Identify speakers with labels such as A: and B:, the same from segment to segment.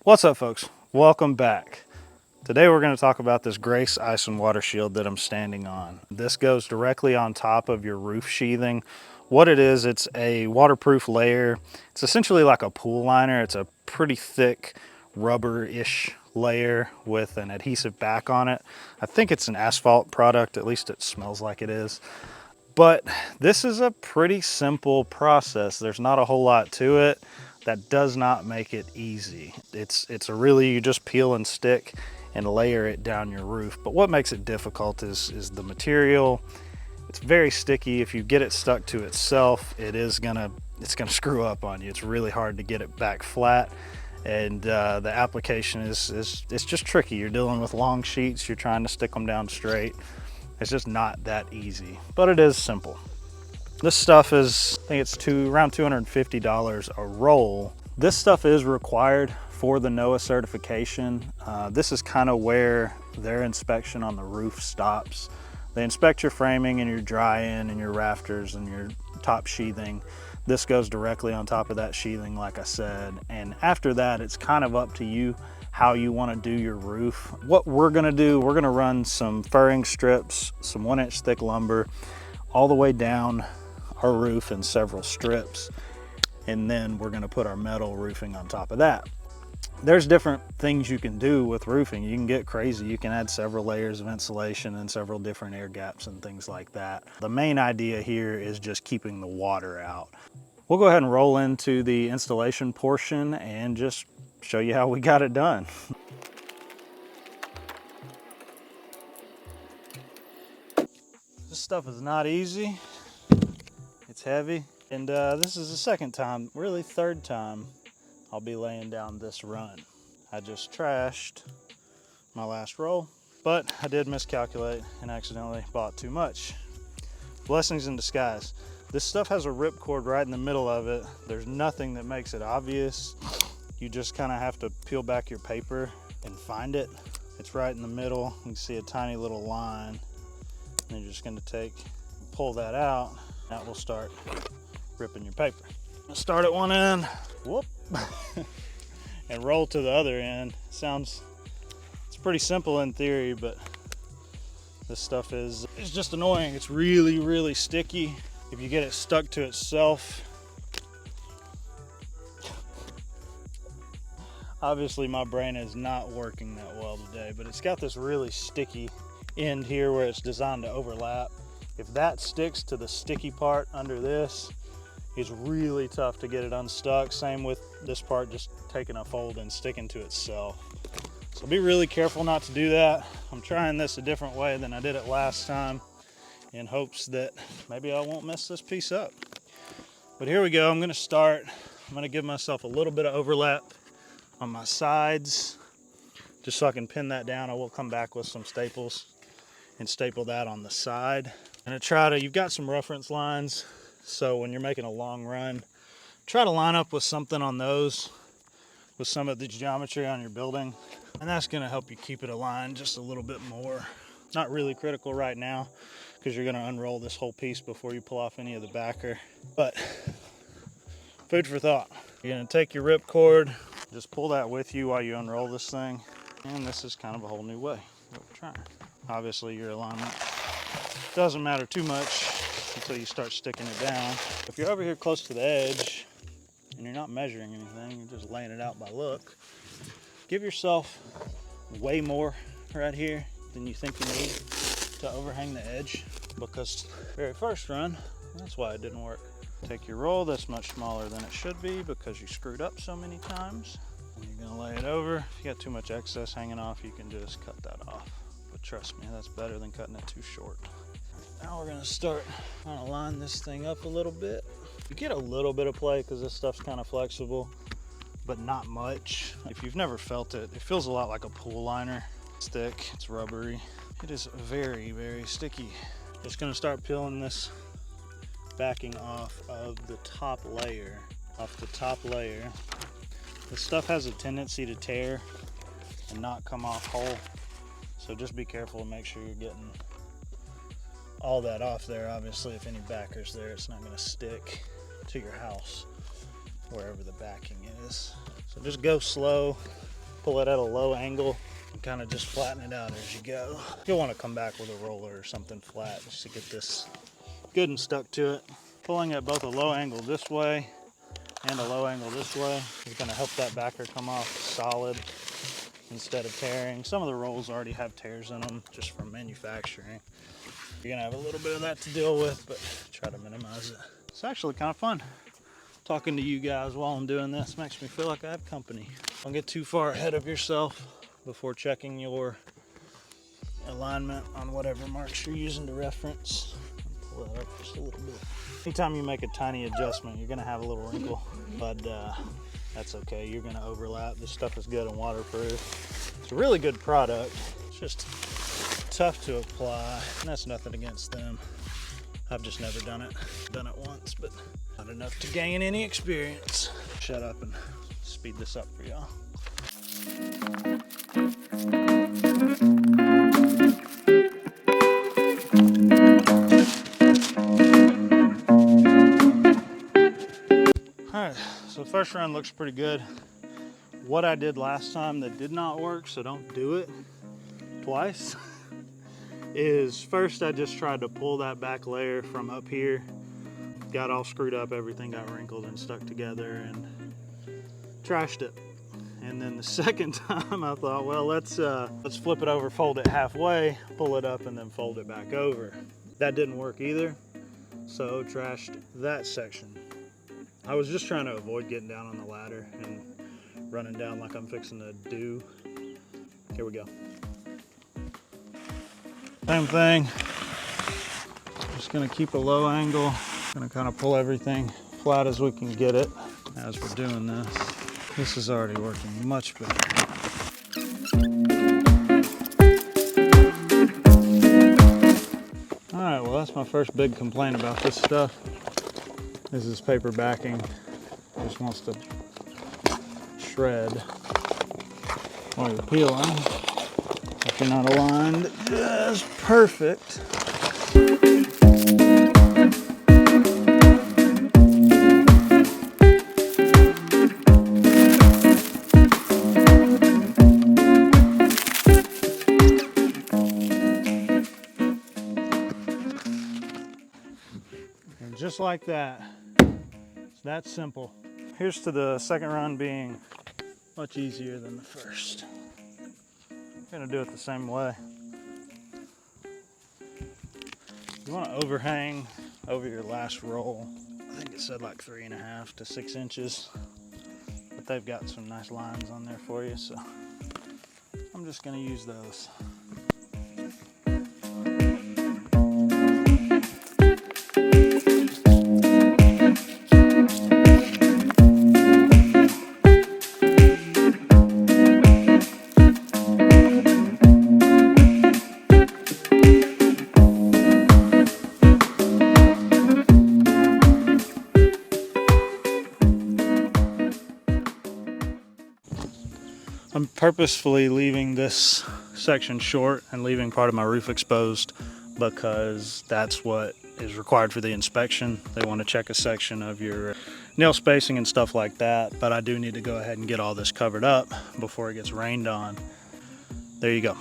A: What's up, folks? Welcome back. Today we're going to talk about this Grace Ice and Water Shield that I'm standing on. This goes directly on top of your roof sheathing. What it is, it's a waterproof layer. It's essentially like a pool liner. It's a pretty thick rubber-ish layer with an adhesive back on it. I think it's an asphalt product, at least it smells like it is. But this is a pretty simple process. There's not a whole lot to it. That does not make it easy. It's a really, you just peel and stick and layer it down your roof. But what makes it difficult is the material. It's very sticky. If you get it stuck to itself, it's gonna screw up on you. It's really hard to get it back flat. And the application it's just tricky. You're dealing with long sheets, you're trying to stick them down straight. It's just not that easy, but it is simple. This stuff is, I think it's around $250 a roll. This stuff is required for the NOAA certification. This is kind of where their inspection on the roof stops. They inspect your framing and your dry-in and your rafters and your top sheathing. This goes directly on top of that sheathing, like I said. And after that, it's kind of up to you how you want to do your roof. What we're going to do, we're going to run some furring strips, some 1-inch thick lumber all the way down our roof in several strips, and then we're going to put our metal roofing on top of that. There's different things you can do with roofing. You can get crazy. You can add several layers of insulation and several different air gaps and things like that. The main idea here is just keeping the water out. We'll go ahead and roll into the installation portion and just show you how we got it done. This stuff is not easy. It's heavy. And this is the second time, really third time, I'll be laying down this run. I just trashed my last roll, but I did miscalculate and accidentally bought too much. Blessings in disguise. This stuff has a ripcord right in the middle of it. There's nothing that makes it obvious. You just kind of have to peel back your paper and find it. It's right in the middle. You can see a tiny little line. And you're just going to pull that out. That will start ripping your paper. Start at one end, whoop, and roll to the other end. It's pretty simple in theory, but this stuff is just annoying. It's really, really sticky. If you get it stuck to itself, obviously my brain is not working that well today, but it's got this really sticky end here where it's designed to overlap. If that sticks to the sticky part under this, it's really tough to get it unstuck. Same with this part just taking a fold and sticking to itself. So be really careful not to do that. I'm trying this a different way than I did it last time in hopes that maybe I won't mess this piece up. But here we go. I'm going to give myself a little bit of overlap on my sides just so I can pin that down. I will come back with some staples and staple that on the side. And you've got some reference lines, so when you're making a long run, try to line up with something on those, with some of the geometry on your building, and that's going to help you keep it aligned just a little bit more. Not really critical right now, because you're going to unroll this whole piece before you pull off any of the backer, but food for thought. You're going to take your rip cord, just pull that with you while you unroll this thing, and this is kind of a whole new way of trying. Obviously your alignment doesn't matter too much until you start sticking it down. If you're over here close to the edge and you're not measuring anything, you're just laying it out by look, give yourself way more right here than you think you need to overhang the edge, because very first run, that's why it didn't work. Take your roll that's much smaller than it should be because you screwed up so many times, and you're going to lay it over. If you got too much excess hanging off, you can just cut that off. But trust me, that's better than cutting it too short. Now we're going to start trying to line this thing up a little bit. You get a little bit of play because this stuff's kind of flexible, but not much. If you've never felt it, it feels a lot like a pool liner. It's thick, it's rubbery. It is very, very sticky. Just going to start peeling this backing off of the top layer. This stuff has a tendency to tear and not come off whole. So just be careful and make sure you're getting all that off there. Obviously, if any backer's there, it's not going to stick to your house wherever the backing is. So just go slow, pull it at a low angle, and kind of just flatten it out as you go. You'll want to come back with a roller or something flat just to get this good and stuck to it. Pulling at both a low angle this way and a low angle this way is going to help that backer come off solid instead of tearing. Some of the rolls already have tears in them just from manufacturing. You're going to have a little bit of that to deal with, but try to minimize it. It's actually kind of fun. Talking to you guys while I'm doing this makes me feel like I have company. Don't get too far ahead of yourself before checking your alignment on whatever marks you're using to reference. Pull that up just a little bit. Anytime you make a tiny adjustment, you're gonna have a little wrinkle, but that's okay. You're gonna overlap. This stuff is good and waterproof. It's a really good product. It's just tough to apply, and that's nothing against them. I've just never done it. Done it once, but not enough to gain any experience. Shut up and speed this up for y'all. All right, so the first run looks pretty good. What I did last time that did not work, so don't do it twice, is first I just tried to pull that back layer from up here. Got all screwed up, everything got wrinkled and stuck together and trashed it. And then the second time I thought, well, let's flip it over, fold it halfway, pull it up, and then fold it back over. That didn't work either, so trashed that section. I was just trying to avoid getting down on the ladder and running down like I'm fixing to do. Here we go. Same thing. Just gonna keep a low angle. Gonna kind of pull everything flat as we can get it as we're doing this. This is already working much better. All right, well, that's my first big complaint about this stuff. This is paper backing. It just wants to shred while you're peeling. If you're not aligned just perfect. And just like that. It's that simple. Here's to the second run being much easier than the first. I'm gonna do it the same way. You want to overhang over your last roll. I think it said like 3.5 to 6 inches, but they've got some nice lines on there for you, so I'm just gonna use those. I'm purposefully leaving this section short and leaving part of my roof exposed because that's what is required for the inspection. They want to check a section of your nail spacing and stuff like that, but I do need to go ahead and get all this covered up before it gets rained on. There you go.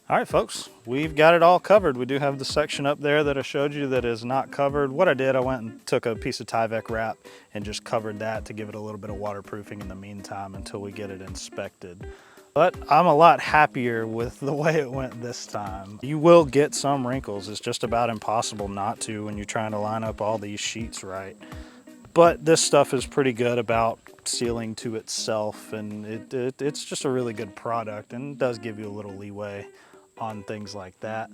A: All right, folks, we've got it all covered. We do have the section up there that I showed you that is not covered. What I did, I went and took a piece of Tyvek wrap and just covered that to give it a little bit of waterproofing in the meantime until we get it inspected. But I'm a lot happier with the way it went this time. You will get some wrinkles. It's just about impossible not to when you're trying to line up all these sheets right. But this stuff is pretty good about sealing to itself, and it's just a really good product and does give you a little leeway on things like that.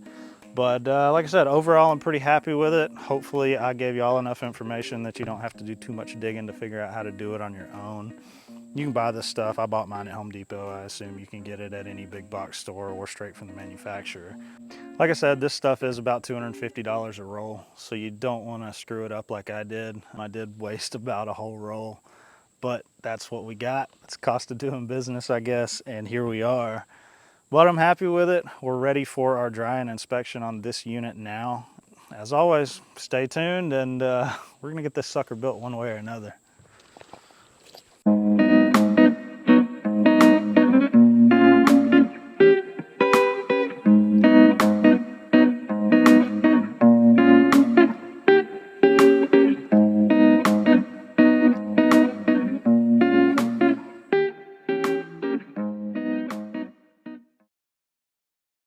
A: But like I said, overall I'm pretty happy with it. Hopefully I gave you all enough information that you don't have to do too much digging to figure out how to do it on your own. You can buy this stuff. I bought mine at Home Depot. I assume you can get it at any big box store or straight from the manufacturer. Like I said, this stuff is about $250 a roll, so you don't want to screw it up like I did. I did waste about a whole roll, but that's what we got. It's cost of doing business, I guess, and here we are. But I'm happy with it. We're ready for our drying inspection on this unit now. As always, stay tuned, and we're gonna get this sucker built one way or another.